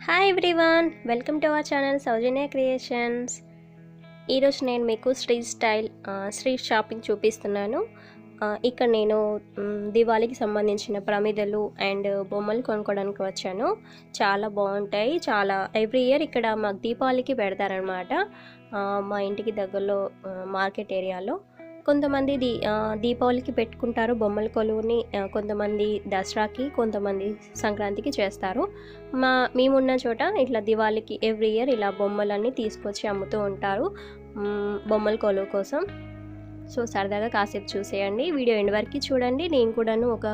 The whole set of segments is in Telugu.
Hi everyone, welcome to our channel Soujanya creations. ఈరోజు నేను మీకు స్ట్రీట్ షాపింగ్ చూపిస్తున్నాను. ఇక్కడ నేను దివాళీకి సంబంధించిన ప్రమిదలు అండ్ బొమ్మలు కొనుక్కోవడానికి వచ్చాను. చాలా బాగుంటాయి. ఎవ్రీ ఇయర్ ఇక్కడ మాకు దీపావళికి పెడతారనమాట. మా ఇంటికి దగ్గరలో మార్కెట్ ఏరియాలో కొంతమంది దీపావళికి పెట్టుకుంటారు బొమ్మల కొలువుని. కొంతమంది దసరాకి, కొంతమంది సంక్రాంతికి చేస్తారు. మేమున్న చోట ఇట్లా దివాళికి ఎవ్రీ ఇయర్ ఇలా బొమ్మలన్నీ తీసుకొచ్చి అమ్ముతూ ఉంటారు బొమ్మల కొలువు కోసం. సో సరదాగా కాసేపు చూసేయండి, వీడియో ఎండ్ వరకు చూడండి. నేను కూడాను ఒక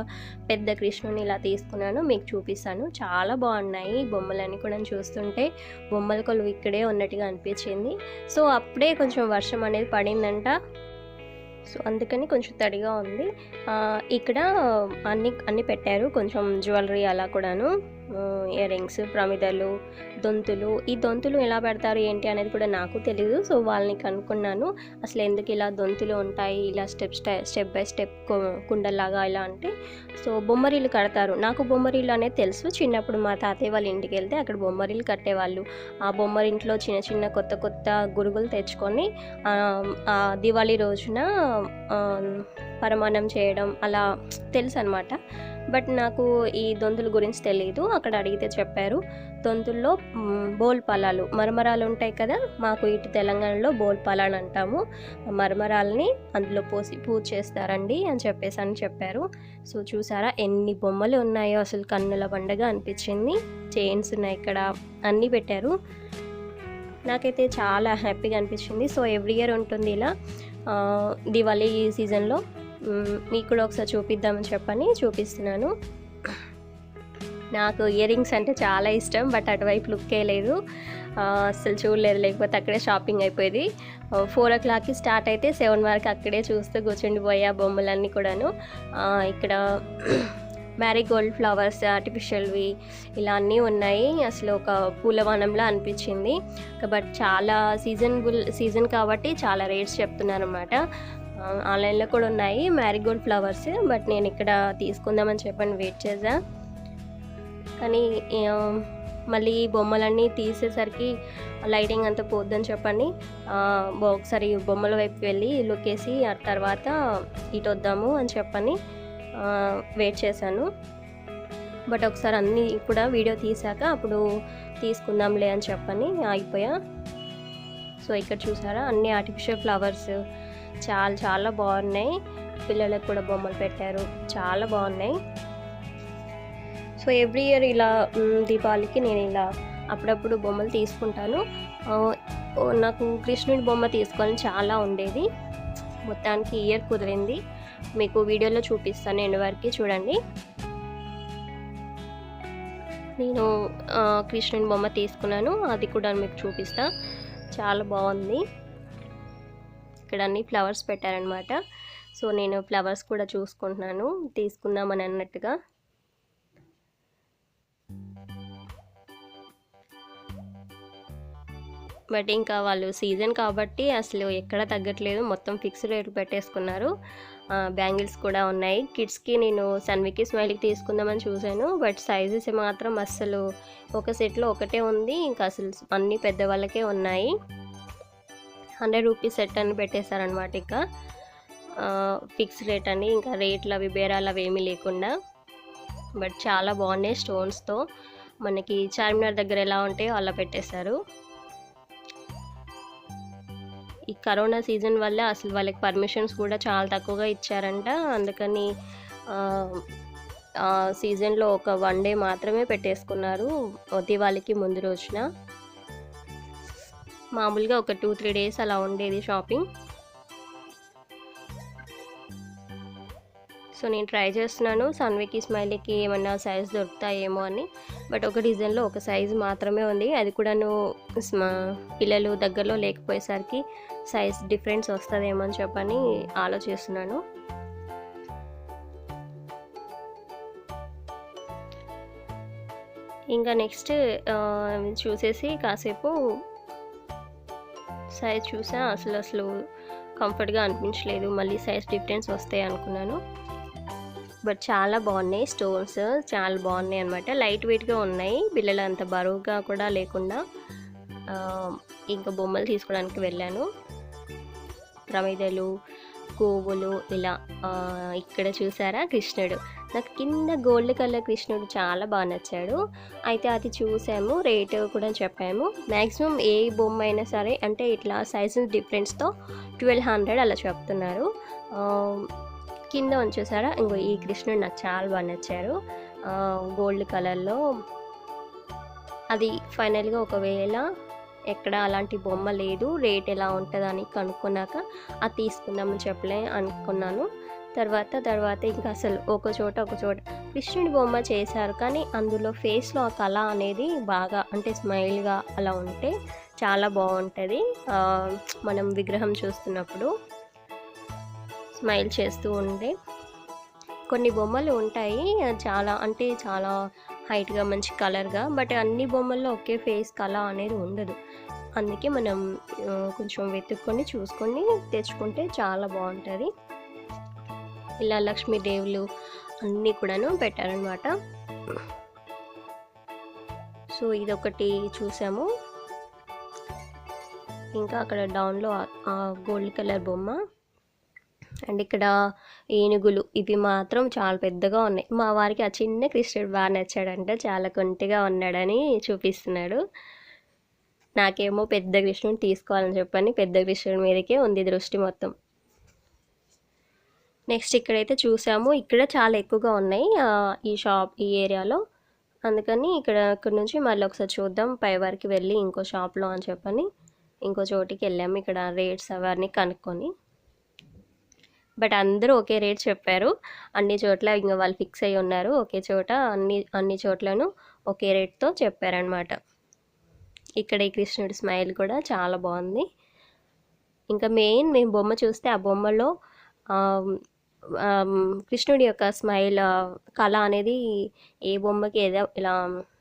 పెద్ద కృష్ణుని ఇలా తీసుకున్నాను, మీకు చూపిస్తాను. చాలా బాగున్నాయి బొమ్మలన్నీ కూడా. చూస్తుంటే బొమ్మల కొలువు ఇక్కడే ఉన్నట్టుగా అనిపించింది. సో అప్పుడే కొంచెం వర్షం అనేది పడిందంట, సో అందుకని కొంచెం తడిగా ఉంది. ఇక్కడ అన్నీ పెట్టారు, కొంచెం జ్యువెలరీ అలా కూడాను, ఇయర్ రింగ్స్, ప్రమిదలు, దొంతులు. ఈ దొంతులు ఎలా పెడతారు ఏంటి అనేది కూడా నాకు తెలియదు. సో వాళ్ళని కనుక్కున్నాను, అసలు ఎందుకు ఇలా దొంతులు ఉంటాయి, ఇలా స్టెప్ బై స్టెప్ కుండలాగా ఇలా అంటే. సో బొమ్మరీలు కడతారు. నాకు బొమ్మరీలు అనేది తెలుసు. చిన్నప్పుడు మా తాతయ్య వాళ్ళ ఇంటికి వెళ్తే అక్కడ బొమ్మరీలు కట్టేవాళ్ళు. ఆ బొమ్మరింట్లో చిన్న చిన్న కొత్త గురుగులు తెచ్చుకొని దివాళీ రోజున పరమాన్నం చేయడం అలా తెలుసు అనమాట. బట్ నాకు ఈ దొంతుల గురించి తెలియదు. అక్కడ అడిగితే చెప్పారు, దొంతుల్లో బోల్పాలాలు, మరమరాలు ఉంటాయి కదా, మాకు ఇటు తెలంగాణలో బోల్పాలాలు అంటాము. మరమరాలని అందులో పోసి పూజ చేస్తారండి అని చెప్పారు. సో చూసారా ఎన్ని బొమ్మలు ఉన్నాయో, అసలు కన్నుల పండుగ అనిపించింది. చైన్స్ ఉన్నాయి, ఇక్కడ అన్నీ పెట్టారు. నాకైతే చాలా హ్యాపీగా అనిపించింది. సో ఎవ్రీ ఇయర్ ఉంటుంది ఇలా దివాళీ సీజన్లో. మీకు కూడా ఒకసారి చూపిద్దామని చెప్పని చూపిస్తున్నాను. నాకు ఇయర్ రింగ్స్ అంటే చాలా ఇష్టం, బట్ అటువైపు లుక్కే లేదు, అసలు చూడలేదు. లేకపోతే అక్కడే షాపింగ్ అయిపోయేది. 4 o'clockకి స్టార్ట్ అయితే 7 వరకు అక్కడే చూస్తూ కూర్చుండిపోయా బొమ్మలన్నీ కూడాను. ఇక్కడ మ్యారీగోల్డ్ ఫ్లవర్స్ ఆర్టిఫిషియల్వి ఇలా అన్నీ ఉన్నాయి. అసలు ఒక పూలవనంలా అనిపించింది. బట్ చాలా సీజన్ కాబట్టి చాలా రేట్స్ చెప్తున్నారన్నమాట. ఆన్లైన్లో కూడా ఉన్నాయి మ్యారీగోల్డ్ ఫ్లవర్స్, బట్ నేను ఇక్కడ తీసుకుందామని చెప్పని వెయిట్ చేసా. కానీ మళ్ళీ బొమ్మలన్నీ తీసేసరికి లైటింగ్ అంతా పోద్దని చెప్పండి, ఒకసారి బొమ్మల వైపు వెళ్ళి లుక్ వేసి ఆ తర్వాత ఇటు వద్దాము అని చెప్పని వెయిట్ చేశాను. బట్ ఒకసారి అన్నీ కూడా వీడియో తీసాక అప్పుడు తీసుకుందాంలే అని చెప్పని అయిపోయా. సో ఇక్కడ చూసారా అన్ని ఆర్టిఫిషియల్ ఫ్లవర్స్ చాలా బాగున్నాయి. పిల్లలకు కూడా బొమ్మలు పెట్టారు, చాలా బాగున్నాయి. సో ఎవ్రీ ఇయర్ ఇలా దీపావళికి నేను ఇలా అప్పుడప్పుడు బొమ్మలు తీసుకుంటాను. నాకు కృష్ణుడి బొమ్మ తీసుకోవాలని చాలా ఉండేది. మొత్తానికి ఇయర్ కుదిరింది. మీకు వీడియోలో చూపిస్తాను, ఎండ్ వరకు చూడండి. నేను కృష్ణుని బొమ్మ తీసుకున్నాను, అది కూడా మీకు చూపిస్తా. చాలా బాగుంది. ఇక్కడ అన్ని ఫ్లవర్స్ పెట్టారనమాట. సో నేను ఫ్లవర్స్ కూడా చూసుకుంటున్నాను తీసుకుందామని అన్నట్టుగా. బట్ ఇంకా వాళ్ళు సీజన్ కాబట్టి అసలు ఎక్కడ తగ్గట్లేదు, మొత్తం ఫిక్స్డ్ రేట్ పెట్టేసుకున్నారు. బ్యాంగిల్స్ కూడా ఉన్నాయి. కిడ్స్కి నేను సన్వికి స్మైల్కి తీసుకుందామని చూశాను, బట్ సైజెస్ మాత్రం అస్సలు ఒక సెట్లో ఒకటే ఉంది. ఇంకా అసలు అన్నీ పెద్దవాళ్ళకే ఉన్నాయి. 100 రూపీస్ సెట్ అని పెట్టేశారనమాట. ఇంకా ఫిక్స్డ్ రేట్ అని, ఇంకా రేట్లు అవి బేరాలు అవి ఏమీ లేకుండా. బట్ చాలా బాగున్నాయి. స్టోన్స్తో మనకి చార్మినార్ దగ్గర ఎలా ఉంటాయో అలా పెట్టేశారు. ఈ కరోనా సీజన్ వల్ల అసలు వాళ్ళకి పర్మిషన్స్ కూడా చాలా తక్కువగా ఇచ్చారంట. అందుకని సీజన్లో ఒక 1 డే మాత్రమే పెట్టేసుకున్నారు దివాళీకి ముందు రోజున. మామూలుగా ఒక 2-3 డేస్ అలా ఉండేది షాపింగ్. సో నేను ట్రై చేస్తున్నాను సన్వికి స్మైలీకి ఏమన్నా సైజ్ దొరుకుతాయేమో అని. బట్ ఒక డిజైన్లో ఒక సైజు మాత్రమే ఉంది, అది కూడాను పిల్లలు దగ్గరలో లేకపోయేసరికి సైజ్ డిఫరెన్స్ వస్తుందేమో అని చెప్పని ఆలోచిస్తున్నాను. ఇంకా నెక్స్ట్ చూసేసి కాసేపు సైజ్ చూసా, అసలు కంఫర్ట్గా అనిపించలేదు. మళ్ళీ సైజ్ డిఫరెన్స్ వస్తాయి అనుకున్నాను. బట్ చాలా బాగున్నాయి. స్టోన్స్ చాలా బాగున్నాయి అనమాట. లైట్ వెయిట్గా ఉన్నాయి, పిల్లలు అంత బరువుగా కూడా లేకుండా. ఇంకా బొమ్మలు తీసుకోవడానికి వెళ్ళాను. ప్రమిదలు, పువ్వులు ఇలా. ఇక్కడ చూసారా కృష్ణుడు, నాకు కింద గోల్డ్ కలర్ కృష్ణుడు చాలా బాగా నచ్చాడు. అయితే అది చూసాము, రేట్ కూడా చెప్పాము. మ్యాక్సిమం ఏ బొమ్మ అయినా సరే అంటే ఇట్లా సైజెస్ డిఫరెన్స్తో 1200 అలా చెప్తున్నారు. కింద ఉంచేసారా ఇంకో ఈ కృష్ణుడు నాకు చాలా బాగా నచ్చారు, గోల్డ్ కలర్లో. అది ఫైనల్గా ఒకవేళ ఎక్కడ అలాంటి బొమ్మ లేదు, రేట్ ఎలా ఉంటుందని కనుక్కున్నాక అది తీసుకుందామని చెప్పలే అనుకున్నాను. తర్వాత ఇంకా అసలు ఒక చోట కృష్ణుడి బొమ్మ చేశారు, కానీ అందులో ఫేస్లో ఆ కళ అనేది బాగా అంటే స్మైల్గా అలా ఉంటే చాలా బాగుంటుంది. మనం విగ్రహం చూస్తున్నప్పుడు స్మైల్ చేస్తూ ఉండే కొన్ని బొమ్మలు ఉంటాయి, చాలా హైట్గా మంచి కలర్గా. బట్ అన్ని బొమ్మల్లో ఒకే ఫేస్ కళ అనేది ఉండదు. అందుకే మనం కొంచెం వెతుక్కొని చూసుకొని తెచ్చుకుంటే చాలా బాగుంటుంది. ఇలా లక్ష్మీదేవులు అన్నీ కూడాను పెట్టారనమాట. సో ఇదొకటి చూసాము. ఇంకా అక్కడ డౌన్లో గోల్డ్ కలర్ బొమ్మ, అండ్ ఇక్కడ ఏనుగులు ఇవి మాత్రం చాలా పెద్దగా ఉన్నాయి. మా వారికి ఆ చిన్న కృష్ణుడు బాగా నచ్చాడంట, చాలా కొంటిగా ఉన్నాడని చూపిస్తున్నాడు. నాకేమో పెద్ద కృష్ణుని తీసుకోవాలని చెప్పని పెద్ద కృష్ణుడి మీదకే ఉంది దృష్టి మొత్తం. నెక్స్ట్ ఇక్కడైతే చూసాము, ఇక్కడ చాలా ఎక్కువగా ఉన్నాయి ఈ ఏరియాలో. అందుకని ఇక్కడ నుంచి మళ్ళీ ఒకసారి చూద్దాం, పై వరకు వెళ్ళి ఇంకో షాప్లో అని చెప్పని ఇంకో చోటికి వెళ్ళాము. ఇక్కడ రేట్స్ అవన్నీ కనుక్కొని, బట్ అందరూ ఒకే రేట్ చెప్పారు. అన్ని చోట్ల ఇంకా వాళ్ళు ఫిక్స్ అయ్యి ఉన్నారు ఒకే చోట, అన్ని చోట్లను ఒకే రేట్తో చెప్పారనమాట. ఇక్కడ ఈ కృష్ణుడి స్మైల్ కూడా చాలా బాగుంది. ఇంకా మేము బొమ్మ చూస్తే ఆ బొమ్మలో కృష్ణుడి యొక్క స్మైల్ కళ అనేది ఏ బొమ్మకి ఏదో ఇలా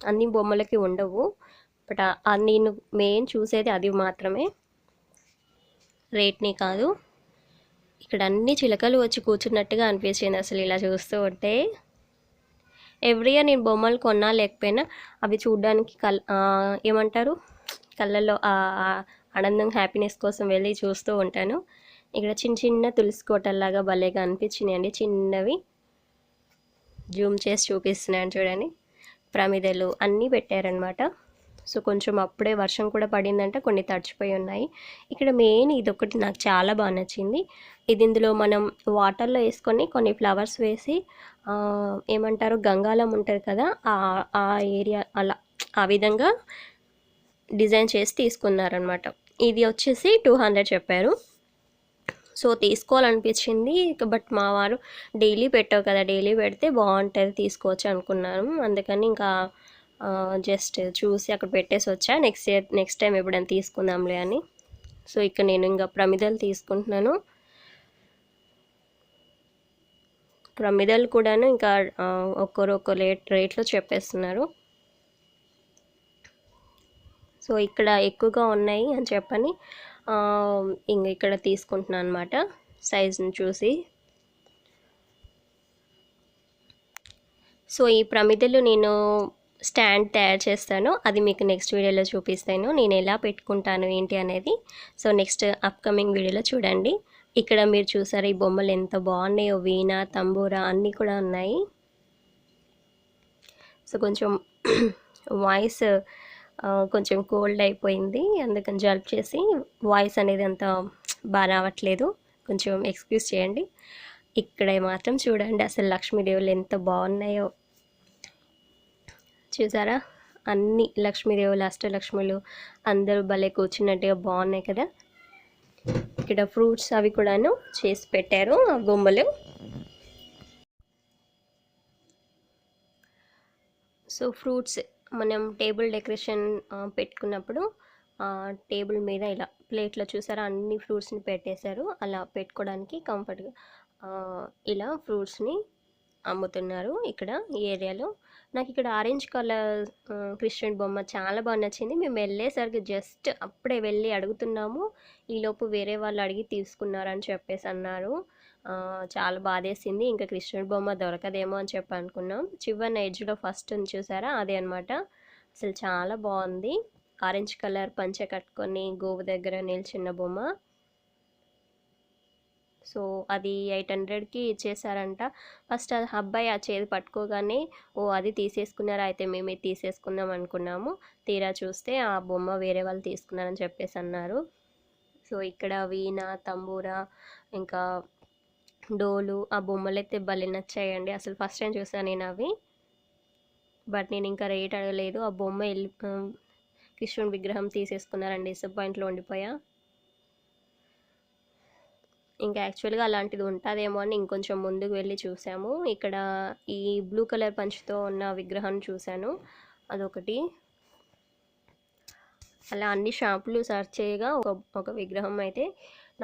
అన్ని బొమ్మలకి ఉండవు. బట్ నేను మెయిన్ చూసేది అది మాత్రమే, రేట్ని కాదు. ఇక్కడ అన్ని చిలకలు వచ్చి కూర్చున్నట్టుగా అనిపించింది అసలు ఇలా చూస్తూ ఉంటే. ఎవ్రీ ఇయర్ నేను బొమ్మలు కొన్నా లేకపోయినా అవి చూడడానికి ఏమంటారు కళ్ళల్లో ఆనందం, హ్యాపీనెస్ కోసం వెళ్ళి చూస్తూ ఉంటాను. ఇక్కడ చిన్న తులసి కోటల్లాగా భలేగా అనిపించినాయండి, చిన్నవి. జూమ్ చేసి చూపిస్తున్నాను చూడండి. ప్రమిదలు అన్నీ పెట్టారనమాట. సో కొంచెం అప్పుడే వర్షం కూడా పడిందంట, కొన్ని తడిచిపోయి ఉన్నాయి. ఇక్కడ మెయిన్ ఇదొకటి నాకు చాలా బాగా నచ్చింది. ఇందులో మనం వాటర్లో వేసుకొని కొన్ని ఫ్లవర్స్ వేసి ఏమంటారు గంగాలం ఉంటుంది కదా, ఆ ఏరియా అలా ఆ విధంగా డిజైన్ చేసి తీసుకున్నారనమాట. ఇది వచ్చేసి 200 చెప్పారు. సో తీసుకోవాలనిపించింది, బట్ మా వారు డైలీ పెట్టావు కదా, డైలీ పెడితే బాగుంటుంది తీసుకోవచ్చు అనుకున్నాను. అందుకని ఇంకా జస్ట్ చూసి అక్కడ పెట్టేసి వచ్చా. నెక్స్ట్ టైం ఎప్పుడైనా తీసుకుందాంలే అని. సో ఇక్కడ నేను ఇంకా ప్రమిదలు తీసుకుంటున్నాను. ప్రమిదలు కూడాను ఇంకా ఒక్కో రేట్లో చెప్పేస్తున్నారు. సో ఇక్కడ ఎక్కువగా ఉన్నాయి అని చెప్పని ఇంక ఇక్కడ తీసుకుంటున్నాను అనమాట సైజుని చూసి. సో ఈ ప్రమిదలు నేను స్టాండ్ తయారు చేస్తాను, అది మీకు నెక్స్ట్ వీడియోలో చూపిస్తాను నేను ఎలా పెట్టుకుంటాను ఏంటి అనేది. సో నెక్స్ట్ అప్కమింగ్ వీడియోలో చూడండి. ఇక్కడ మీరు చూసారు ఈ బొమ్మలు ఎంత బాగున్నాయో, వీణ, తంబూరా అన్నీ కూడా ఉన్నాయి. సో కొంచెం వాయిస్ కొంచెం కోల్డ్ అయిపోయింది, అందుకని జలుబు చేసి వాయిస్ అనేది అంత బాగా రావట్లేదు, కొంచెం ఎక్స్క్యూజ్ చేయండి. ఇక్కడ మాత్రం చూడండి అసలు లక్ష్మీదేవులు ఎంత బాగున్నాయో. చూసారా అన్ని లక్ష్మీదేవులు, అష్టలక్ష్ములు అందరూ భలే కూర్చున్నట్టుగా బాగున్నాయి కదా. ఇక్కడ ఫ్రూట్స్ అవి కూడాను చేసి పెట్టారు ఆ బొమ్మలు. సో ఫ్రూట్స్ మనం టేబుల్ డెకరేషన్ పెట్టుకున్నప్పుడు టేబుల్ మీద ఇలా ప్లేట్లో చూసారా అన్ని ఫ్రూట్స్ని పెట్టేశారు, అలా పెట్టుకోవడానికి కంఫర్ట్గా ఇలా ఫ్రూట్స్ని అమ్ముతున్నారు ఇక్కడ ఈ ఏరియాలో. నాకు ఇక్కడ ఆరెంజ్ కలర్ కృష్ణుడి బొమ్మ చాలా బాగా నచ్చింది. మేము వెళ్ళేసరికి జస్ట్ అప్పుడే వెళ్ళి అడుగుతున్నాము, ఈలోపు వేరే వాళ్ళు అడిగి తీసుకున్నారని చెప్పేసి అన్నారు. చాలా బాధేసింది. ఇంకా కృష్ణుడి బొమ్మ దొరకదేమో అని చెప్పి అనుకున్నాం. చివరిన ఎడ్జ్‌లో ఫస్ట్ ఉంది చూసారా అదే అనమాట. అసలు చాలా బాగుంది. ఆరెంజ్ కలర్ పంచ కట్టుకొని గోవు దగ్గర నిల్చున్న బొమ్మ. సో అది 800కి ఇచ్చేసారంట. ఫస్ట్ ఆ అబ్బాయి ఆ చేతి పట్టుకోగానే ఓ అది తీసేసుకున్నారా, అయితే మేము ఇది తీసేసుకుందాం అనుకున్నాము. తీరా చూస్తే ఆ బొమ్మ వేరే వాళ్ళు తీసుకున్నారని చెప్పేసి అన్నారు. సో ఇక్కడ వీణ, తంబూరా, ఇంకా డోలు, ఆ బొమ్మలైతే భలే నచ్చాయండి. అసలు ఫస్ట్ టైం చూసాను నేను అవి. బట్ నేను ఇంకా రేట్ అడగలేదు. ఆ బొమ్మ కృష్ణుడి విగ్రహం తీసేసుకున్నారండి. డిసప్పాయింట్లో ఉండిపోయా. ఇంకా యాక్చువల్గా అలాంటిది ఉంటుందేమో అని ఇంకొంచెం ముందుకు వెళ్ళి చూసాము. ఇక్కడ ఈ బ్లూ కలర్ పంచుతో ఉన్న విగ్రహాన్ని చూశాను, అదొకటి. అలా అన్ని షాపులు సెర్చ్ చేయగా ఒక విగ్రహం అయితే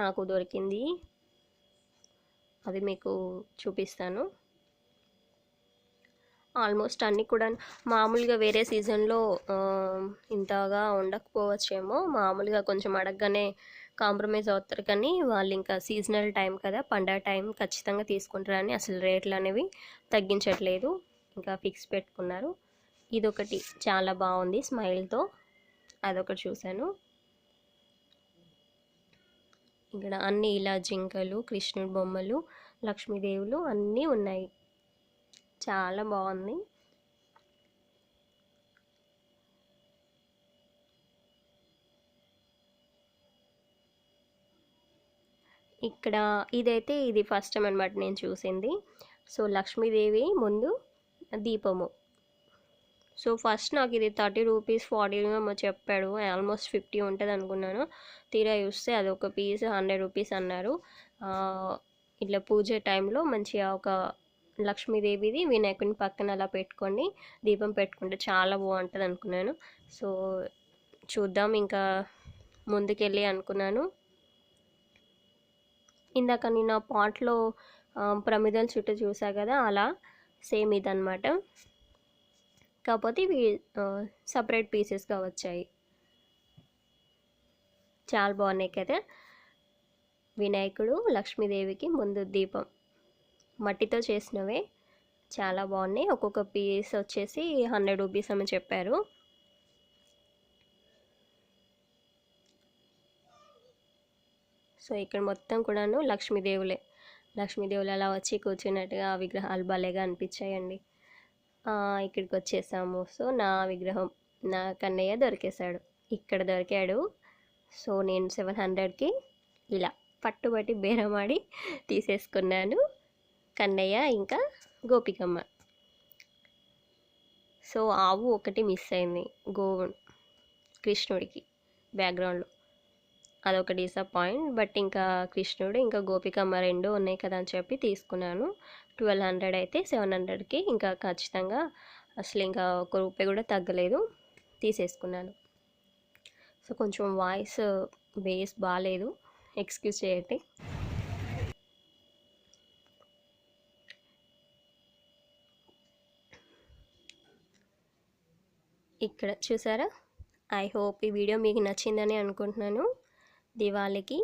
నాకు దొరికింది. అది మీకు చూపిస్తాను. ఆల్మోస్ట్ అన్నీ కూడా మామూలుగా వేరే సీజన్లో ఇంతగా ఉండకపోవచ్చేమో. మామూలుగా కొంచెం అడగగానే కాంప్రమైజ్ అవుతారు, కానీ వాళ్ళు ఇంకా సీజనల్ టైం కదా, పండగ టైం ఖచ్చితంగా తీసుకుంటారని అసలు రేట్లు అనేవి తగ్గించట్లేదు, ఇంకా ఫిక్స్ పెట్టుకున్నారు. ఇదొకటి చాలా బాగుంది స్మైల్తో, అదొకటి చూశాను. ఇక్కడ అన్నీ ఇలా జింకలు, కృష్ణుడి బొమ్మలు, లక్ష్మీదేవులు అన్నీ ఉన్నాయి. చాలా బాగుంది. ఇక్కడ ఇది ఫస్ట్ టైం అనమాట నేను చూసింది. సో లక్ష్మీదేవి ముందు దీపము. సో ఫస్ట్ నాకు ఇది 30 రూపీస్ 40 ఏమో చెప్పాడు. ఆల్మోస్ట్ 50 ఉంటుంది అనుకున్నాను. తీరా చూస్తే అది ఒక పీస్ 100 రూపీస్ అన్నారు. ఇట్లా పూజ టైంలో మంచిగా ఒక లక్ష్మీదేవిది వినాయకుని పక్కన అలా పెట్టుకొని దీపం పెట్టుకుంటే చాలా బాగుంటుంది అనుకున్నాను. సో చూద్దాం ఇంకా ముందుకెళ్ళి అనుకున్నాను. ఇందాక నేను ఆ పాట్లో ప్రమిదల చుట్టూ చూసా కదా, అలా సేమ్ ఇదనమాట. కాకపోతే ఇవి సపరేట్ పీసెస్గా వచ్చాయి. చాలా బాగున్నాయి కదా. వినాయకుడు, లక్ష్మీదేవికి ముందు దీపం, మట్టితో చేసినవే చాలా బాగున్నాయి. ఒక్కొక్క పీస్ వచ్చేసి 100 రూపీస్ అని చెప్పారు. సో ఇక్కడ మొత్తం కూడాను లక్ష్మీదేవులే. లక్ష్మీదేవులు అలా వచ్చి కూర్చున్నట్టుగా ఆ విగ్రహాలు భలేగా అనిపించాయండి. ఇక్కడికి వచ్చేసాము. సో నా విగ్రహం, నా కన్నయ్య దొరికేశాడు, ఇక్కడ దొరికాడు. సో నేను 700కి ఇలా పట్టుబట్టి బేరమాడి తీసేసుకున్నాను. కన్నయ్య ఇంకా గోపికమ్మ. సో ఆవు ఒకటి మిస్ అయింది కృష్ణుడికి బ్యాక్గ్రౌండ్లో, అదొక డిసప్పాయింట్. బట్ ఇంకా కృష్ణుడు ఇంకా గోపికమ్మ రెండు ఉన్నాయి కదా అని చెప్పి తీసుకున్నాను. 1200 అయితే 700కి ఇంకా ఖచ్చితంగా అసలు ఇంకా ₹1 కూడా తగ్గలేదు, తీసేసుకున్నాను. సో కొంచెం వాయిస్ బేస్ బాగాలేదు, ఎక్స్క్యూజ్ చేయండి. ఇక్కడ చూసారా. ఐ హోప్ ఈ వీడియో మీకు నచ్చిందని అనుకుంటున్నాను. దివాళీకి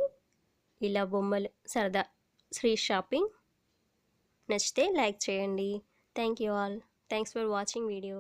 ఇలా బొమ్మలు సరదా శ్రీ షాపింగ్. నచ్చితే లైక్ చేయండి. Thank you all. Thanks for watching video.